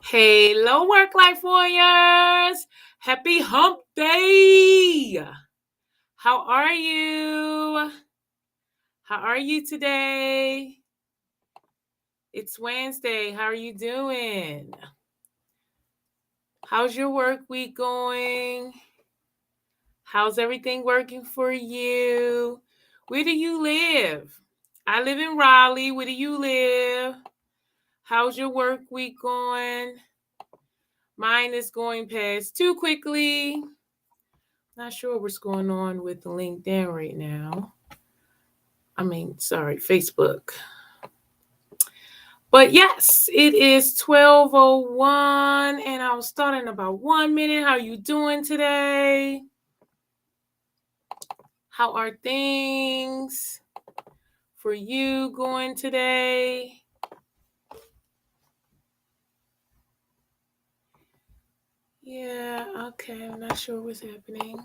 Hello, work life warriors. Happy hump day. How are you? How are you today? It's Wednesday. How are you doing? How's your work week going? How's everything working for you? Where do you live? I live in Raleigh. Where do you live? How's your work week going? Mine is going past too quickly. Not sure what's going on with LinkedIn right now. Facebook. But yes, it is 12:01 and I'll start in about 1 minute. How are you doing today? How are things for you going today? Yeah, okay. I'm not sure what's happening.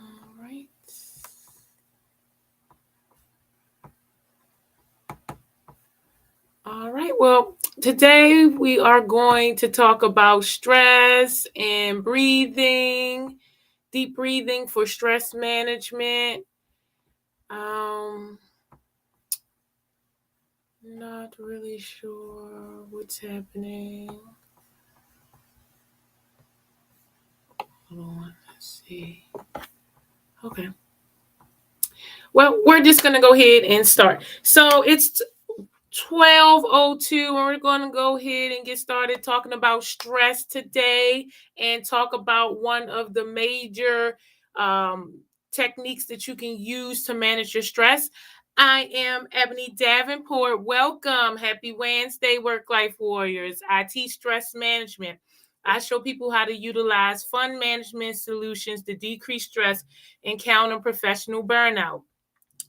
All right. All right. Well, today we are going to talk about stress and breathing, deep breathing for stress management. Not really sure what's happening. Hold on, let's see. Okay. Well, we're just going to go ahead and start. So it's 12:02 and we're going to go ahead and get started talking about stress today and talk about one of the major techniques that you can use to manage your stress. I am Ebony Davenport. Welcome. Happy Wednesday, Work Life Warriors. I teach stress management. I show people how to utilize fun management solutions to decrease stress and counter professional burnout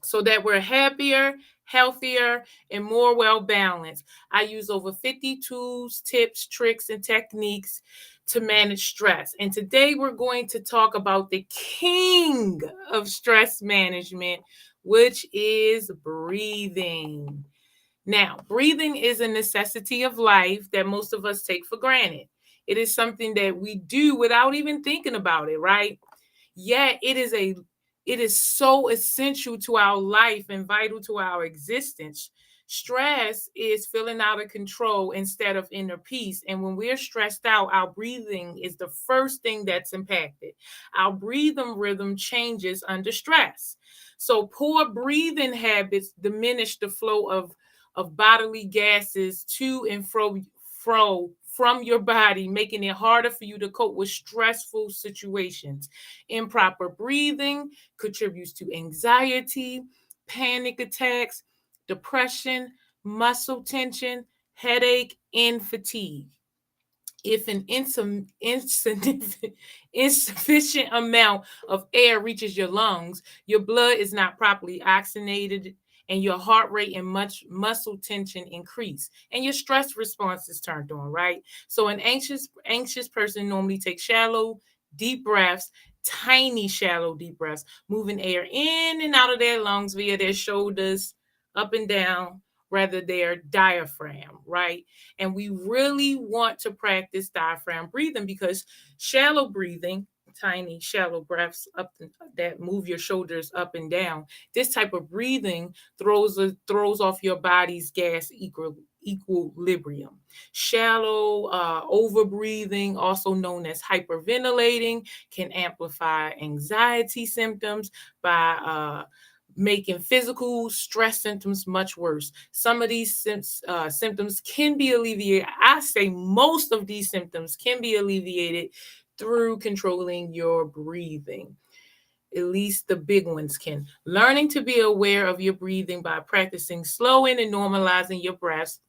so that we're happier, healthier, and more well balanced. I use over 50 tools, tips, tricks, and techniques to manage stress. And today we're going to talk about the king of stress management, which is breathing. Now, breathing is a necessity of life that most of us take for granted. It is something that we do without even thinking about it, right? Yet it is so essential to our life and vital to our existence. Stress is feeling out of control instead of inner peace. And when we're stressed out, our breathing is the first thing that's impacted. Our breathing rhythm changes under stress. So poor breathing habits diminish the flow of bodily gases to and from your body, making it harder for you to cope with stressful situations. Improper breathing contributes to anxiety, panic attacks, depression, muscle tension, headache, and fatigue. If an insufficient amount of air reaches your lungs, your blood is not properly oxygenated and your heart rate and much muscle tension increase and your stress response is turned on, right? So an anxious person normally takes shallow deep breaths, tiny shallow deep breaths, moving air in and out of their lungs via their shoulders, up and down, rather their diaphragm, right? And we really want to practice diaphragm breathing because shallow breathing, tiny shallow breaths that move your shoulders up and down, this type of breathing throws off your body's gas equilibrium. Shallow over breathing, also known as hyperventilating, can amplify anxiety symptoms by making physical stress symptoms much worse. Some of these symptoms can be alleviated. I say most of these symptoms can be alleviated through controlling your breathing. At least the big ones can. Learning to be aware of your breathing by practicing slowing and normalizing your breaths,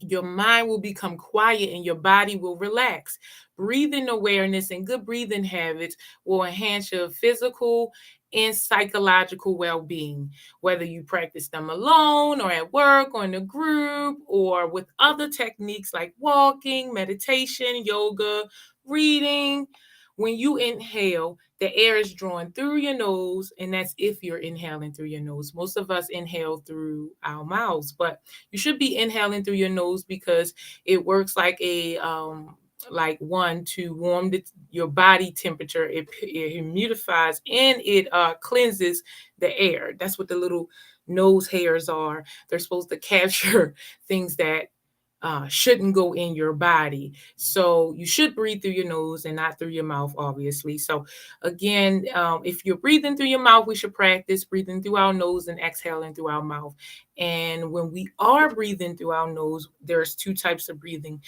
your mind will become quiet and your body will relax. Breathing awareness and good breathing habits will enhance your physical and psychological well-being, whether you practice them alone or at work or in a group or with other techniques like walking, meditation, yoga, reading. when you inhale, the air is drawn through your nose, and that's if you're inhaling through your nose. Most of us inhale through our mouths, but you should be inhaling through your nose because it works like a like one to warm your body temperature. It humidifies and it cleanses the air. That's what the little nose hairs are. They're supposed to capture things that shouldn't go in your body. So you should breathe through your nose and not through your mouth, obviously. So again, if you're breathing through your mouth, we should practice breathing through our nose and exhaling through our mouth. And when we are breathing through our nose, there's two types of breathing.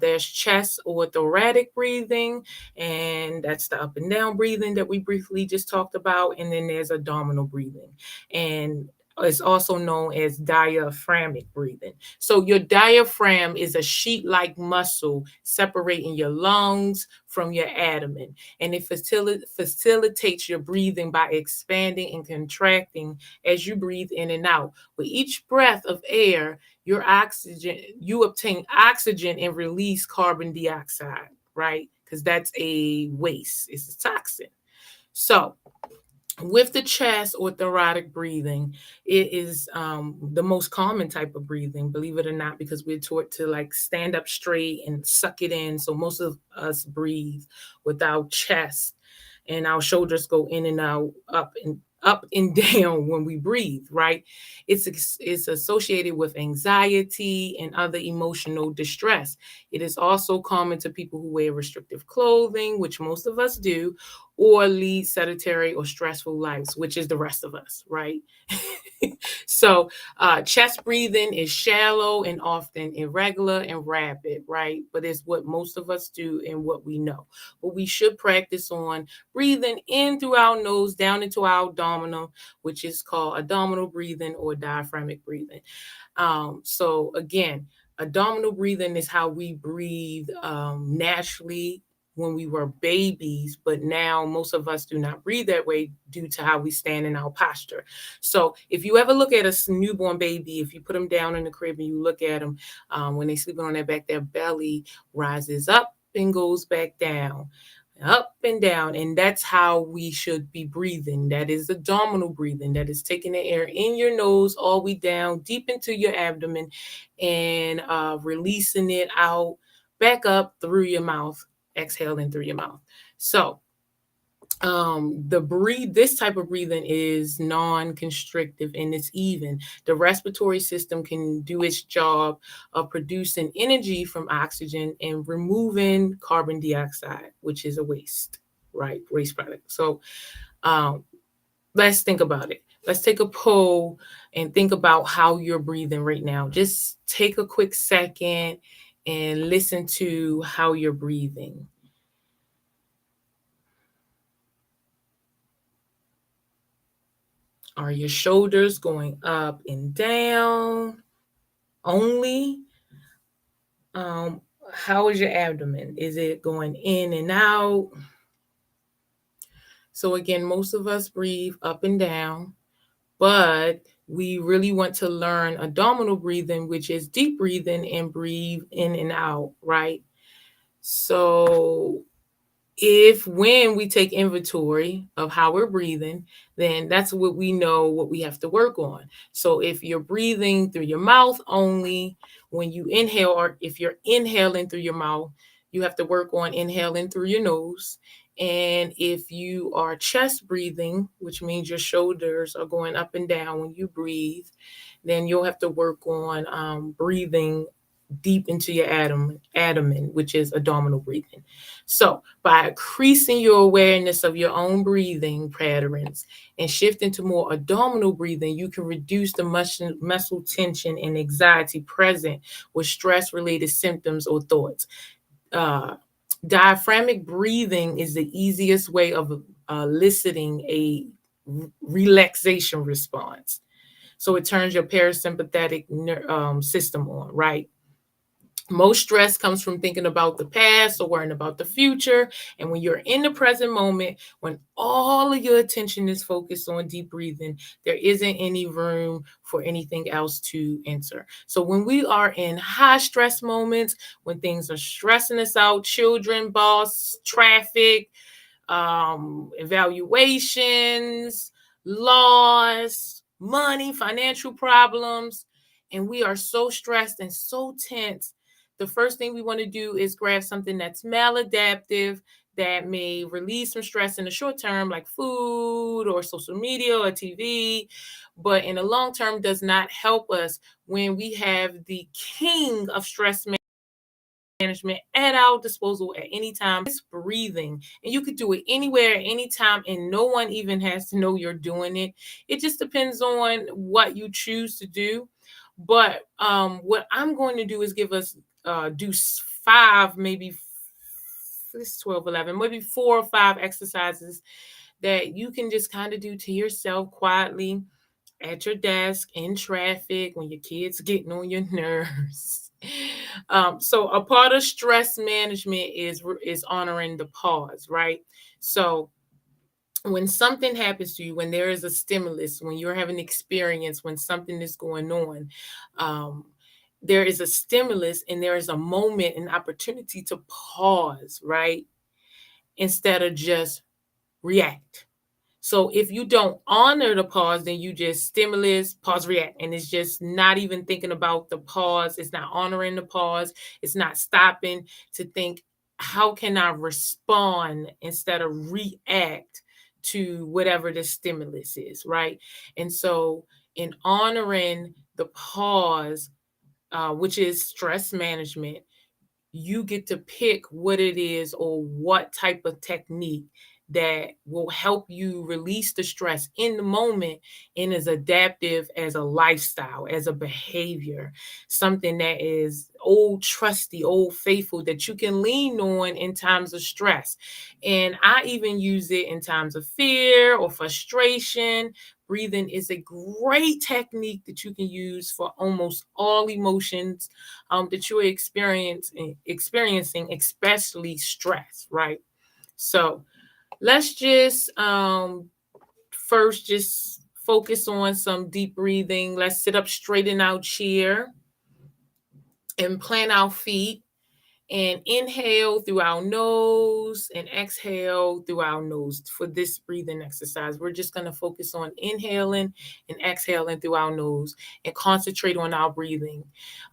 There's chest or thoracic breathing, and that's the up and down breathing that we briefly just talked about. And then there's abdominal breathing. And it's also known as diaphragmic breathing. So your diaphragm is a sheet-like muscle separating your lungs from your abdomen, and it facilitates your breathing by expanding and contracting as you breathe in and out. With each breath of air, you obtain oxygen and release carbon dioxide, right? Because that's a waste, it's a toxin. So with the chest or thoracic breathing, it is the most common type of breathing, believe it or not, because we're taught to like stand up straight and suck it in. So most of us breathe with our chest, and our shoulders go in and out, up and down when we breathe, right? It's associated with anxiety and other emotional distress. It is also common to people who wear restrictive clothing, which most of us do, or lead sedentary or stressful lives, which is the rest of us, right? So chest breathing is shallow and often irregular and rapid, right? But it's what most of us do and what we know. But we should practice on breathing in through our nose down into our abdominal, which is called abdominal breathing or diaphragmic breathing. So again, abdominal breathing is how we breathe naturally when we were babies, but now most of us do not breathe that way due to how we stand in our posture. So if you ever look at a newborn baby, if you put them down in the crib and you look at them when they're sleeping on their back, their belly rises up and goes back down, up and down. And that's how we should be breathing. That is abdominal breathing. That is taking the air in your nose all the way down deep into your abdomen and releasing it out back up through your mouth, exhaling through your mouth. So this type of breathing is non-constrictive and it's even. The respiratory system can do its job of producing energy from oxygen and removing carbon dioxide, which is a waste, right? Waste product. So let's think about it. Let's take a poll and think about how you're breathing right now. Just take a quick second and listen to how you're breathing. Are your shoulders going up and down only? How is your abdomen? Is it going in and out? So again, most of us breathe up and down, but we really want to learn abdominal breathing, which is deep breathing and breathe in and out, right? So when we take inventory of how we're breathing, then that's what we know what we have to work on. So if you're breathing through your mouth only, when you inhale, or if you're inhaling through your mouth, you have to work on inhaling through your nose. And if you are chest breathing, which means your shoulders are going up and down when you breathe, then you'll have to work on breathing deep into your abdomen, which is abdominal breathing. So by increasing your awareness of your own breathing patterns and shifting to more abdominal breathing, you can reduce the muscle tension and anxiety present with stress-related symptoms or thoughts. Diaphragmic breathing is the easiest way of eliciting a relaxation response. So it turns your parasympathetic system on, right? Most stress comes from thinking about the past or worrying about the future. And when you're in the present moment, when all of your attention is focused on deep breathing, there isn't any room for anything else to enter. So when we are in high stress moments, when things are stressing us out, children, boss, traffic, evaluations, loss, money, financial problems, and we are so stressed and so tense, the first thing we want to do is grab something that's maladaptive that may release some stress in the short term, like food or social media or TV, but in the long term does not help us when we have the king of stress management at our disposal at any time. It's breathing, and you could do it anywhere, anytime, and no one even has to know you're doing it. It just depends on what you choose to do. But what I'm going to do is give us do five, maybe this 12, 11, maybe 4 or 5 exercises that you can just kind of do to yourself quietly at your desk, in traffic, when your kids getting on your nerves. So a part of stress management is honoring the pause, right? So when something happens to you, when there is a stimulus, when you're having an experience, when something is going on, um, there is a stimulus and there is a moment, an opportunity to pause, right? Instead of just react. So if you don't honor the pause, then you just stimulus, pause, react. And it's just not even thinking about the pause. It's not honoring the pause. It's not stopping to think, how can I respond instead of react to whatever the stimulus is, right? And so in honoring the pause, which is stress management, you get to pick what it is or what type of technique that will help you release the stress in the moment and is adaptive as a lifestyle, as a behavior, something that is old trusty, old faithful that you can lean on in times of stress. And I even use it in times of fear or frustration. Breathing is a great technique that you can use for almost all emotions that you're experiencing, especially stress, right? So let's just first just focus on some deep breathing. Let's sit up straight in our chair and plant our feet and inhale through our nose and exhale through our nose for this breathing exercise. We're just going to focus on inhaling and exhaling through our nose and concentrate on our breathing.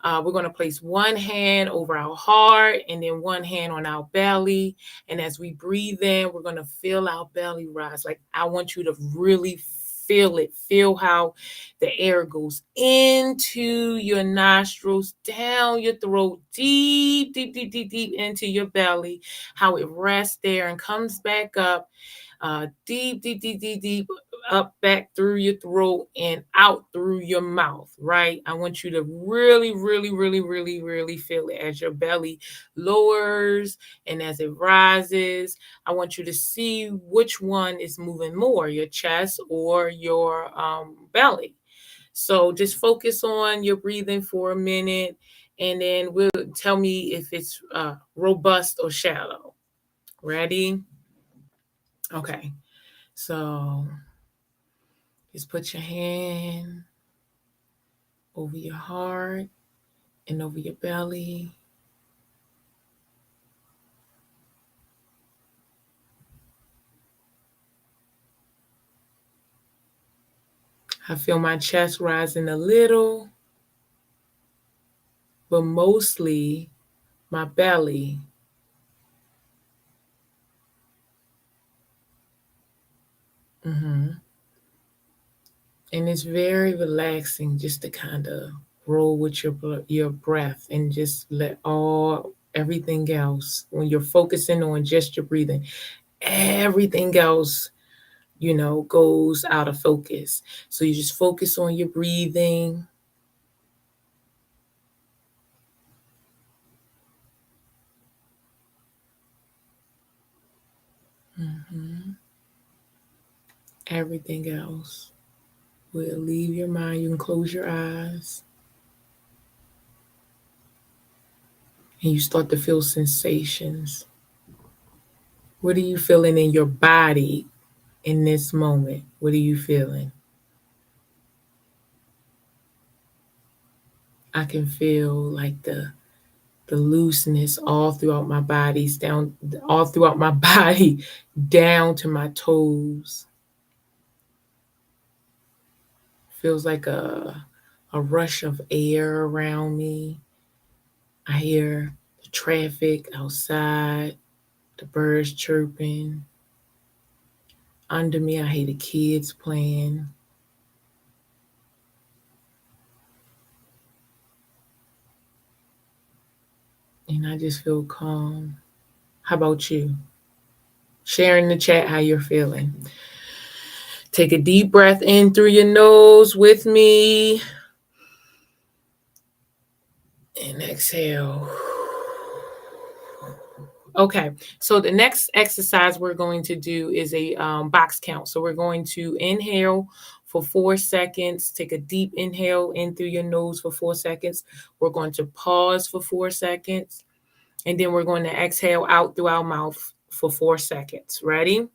We're going to place one hand over our heart and then one hand on our belly. And as we breathe in, we're going to feel our belly rise. Like, I want you to really feel it. Feel how the air goes into your nostrils, down your throat, deep, deep, deep, deep, deep into your belly, how it rests there and comes back up, deep, deep, deep, deep, deep, up back through your throat and out through your mouth, right? I want you to really, really, really, really, really feel it as your belly lowers and as it rises. I want you to see which one is moving more, your chest or your belly. So just focus on your breathing for a minute, and then we'll tell me if it's robust or shallow. Ready? Okay. So just put your hand over your heart and over your belly. I feel my chest rising a little, but mostly my belly. And it's very relaxing just to kind of roll with your breath and just let everything else, when you're focusing on just your breathing, everything else, goes out of focus. So you just focus on your breathing. Everything else will leave your mind. You can close your eyes. And you start to feel sensations. What are you feeling in your body in this moment? What are you feeling? I can feel like the looseness all throughout my bodies, down all throughout my body, down to my toes. Feels like a rush of air around me. I hear the traffic outside, the birds chirping. Under me, I hear the kids playing. And I just feel calm. How about you? Share in the chat how you're feeling. Take a deep breath in through your nose with me. And exhale. Okay, so the next exercise we're going to do is a box count. So we're going to inhale for 4 seconds. Take a deep inhale in through your nose for 4 seconds. We're going to pause for 4 seconds. And then we're going to exhale out through our mouth for 4 seconds. Ready?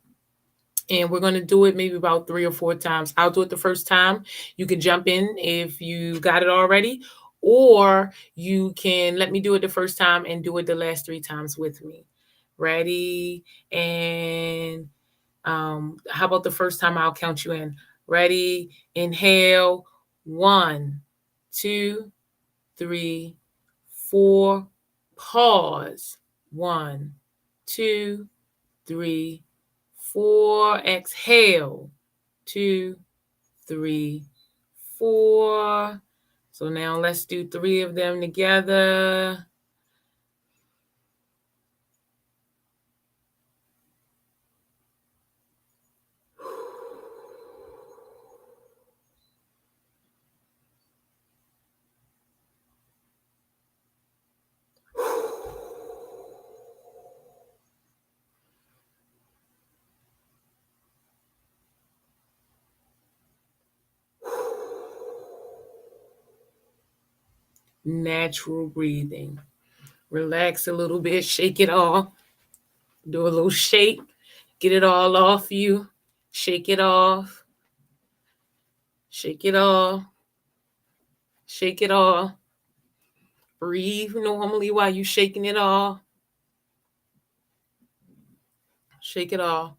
And we're going to do it maybe about 3 or 4 times. I'll do it the first time. You can jump in if you got it already, or you can let me do it the first time and do it the last 3 times with me. Ready? And how about the first time? I'll count you in. Ready? Inhale. 1, 2, 3, 4. Pause. 1, 2, 3, 4. Exhale. 2, 3, 4. So now let's do 3 of them together. Natural breathing. Relax a little bit, shake it off. Do a little shake, get it all off you. Shake it off. Shake it off. Shake it off. Breathe normally while you're shaking it off. Shake it off.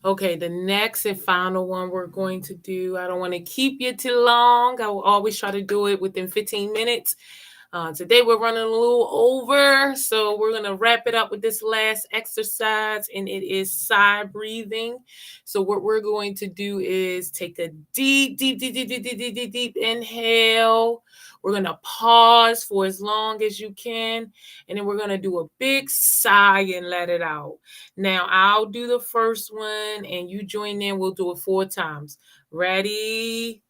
Okay, the next and final one we're going to do, I don't want to keep you too long. I will always try to do it within 15 minutes. Today we're running a little over, so we're going to wrap it up with this last exercise, and it is sigh breathing. So what we're going to do is take a deep inhale. We're going to pause for as long as you can, and then we're going to do a big sigh and let it out. Now, I'll do the first one, and you join in. We'll do it 4 times. Ready?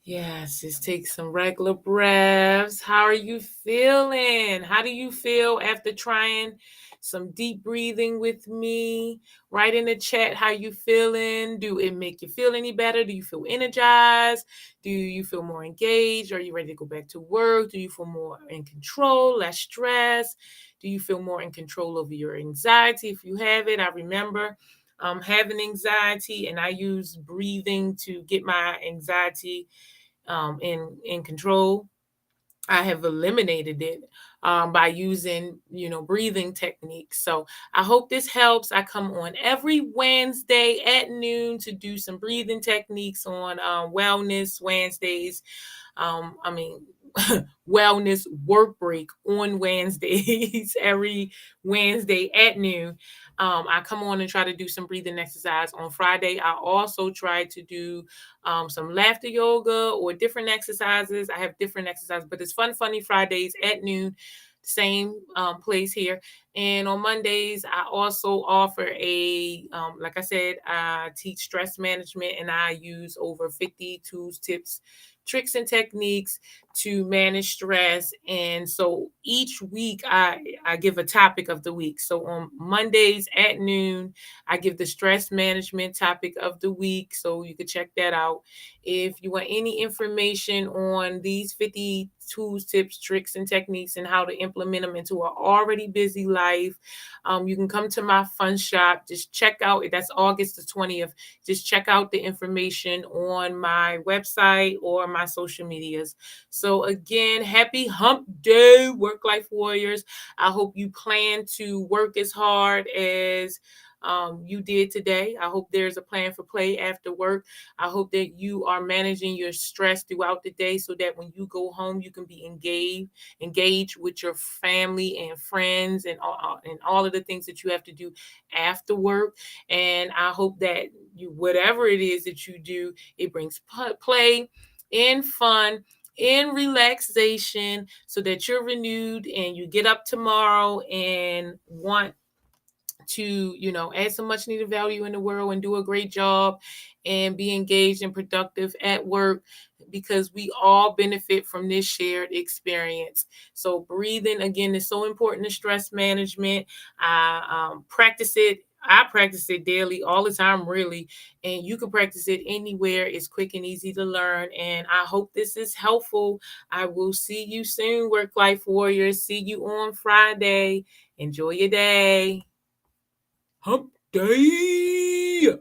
Yes, just take some regular breaths. How are you feeling? How do you feel after trying some deep breathing with me? Write in the chat how you feeling. Do it make you feel any better? Do you feel energized? Do you feel more engaged? Are you ready to go back to work? Do you feel more in control, less stress? Do you feel more in control over your anxiety? If you have it, I remember having anxiety, and I use breathing to get my anxiety in control. I have eliminated it by using, breathing techniques. So I hope this helps. I come on every Wednesday at noon to do some breathing techniques on Wellness Wednesdays. I mean, wellness work break on Wednesdays, every Wednesday at noon. I come on and try to do some breathing exercise. On Friday, I also try to do some laughter yoga or different exercises. I have different exercises, but it's Funny Fridays at noon, same place here. And on Mondays, I also offer like I said, I teach stress management, and I use over 50 tools, tips, tricks, and techniques to manage stress. And so each week I give a topic of the week. So on Mondays at noon, I give the stress management topic of the week. So you can check that out. If you want any information on these 50 tools, tips, tricks, and techniques and how to implement them into an already busy life, you can come to my fun shop. Just check out, that's August the 20th. Just check out the information on my website or my social medias. So again, happy hump day, work life warriors. I hope you plan to work as hard as you did today. I hope there's a plan for play after work. I hope that you are managing your stress throughout the day so that when you go home, you can be engaged with your family and friends and all of the things that you have to do after work. And I hope that whatever it is that you do, it brings play and fun and relaxation so that you're renewed and you get up tomorrow and want to add some much needed value in the world and do a great job and be engaged and productive at work, because we all benefit from this shared experience. So breathing again is so important to stress management. I practice it daily, all the time, really. And you can practice it anywhere. It's quick and easy to learn. And I hope this is helpful. I will see you soon, work life warriors. See you on Friday. Enjoy your day. Hump day.